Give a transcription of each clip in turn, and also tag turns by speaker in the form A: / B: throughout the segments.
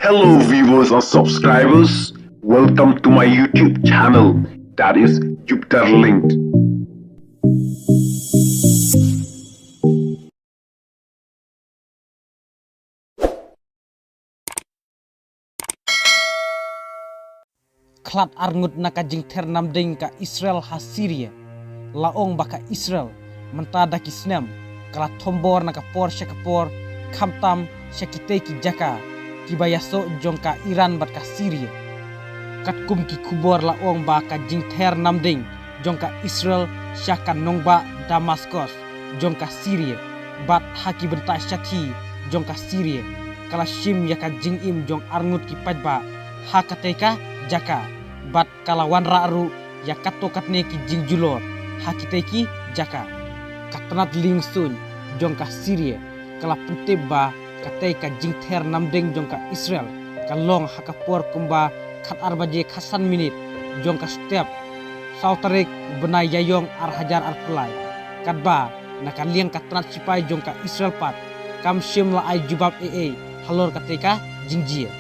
A: Hello viewers and subscribers, welcome to my YouTube channel, that is Jupiter Linked.
B: Klat arngut naka jingter namding ka Israel ha Syria, laong baka Israel mentada kisnem kala tombor naka por syakapor kamtam syakite ki jaka kibayaso jongka Iran bat ka Syria. Katkum ki kubor laong baka jingter namding jongka Israel syaka nongba Damaskus jongka Syria bat haki benta syati jongka Syria kala shim yaka jingim jong arngut ki pajba hakateka jaka bat kalawan ra'ru ya katokatne ki jingjulor hakiteki jaka katnat lingsun jongka Syria kala penteba kateka jingter namdeng jongka Israel kalong hakapor kumba kat arbaje khasan minit jongka step sautarek benai yayong ar hajar ar pulai kadba nakaliang katnat sipai jongka Israel pat kam shim la ai jubab halor kateka jingjia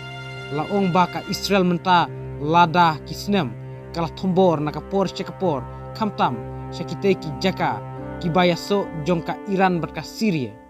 B: laong baka Israel menta lada kisnem kala tombor nakapor syakapor kamtam syakite ki jaka kibayaso jongka Iran berka Syria.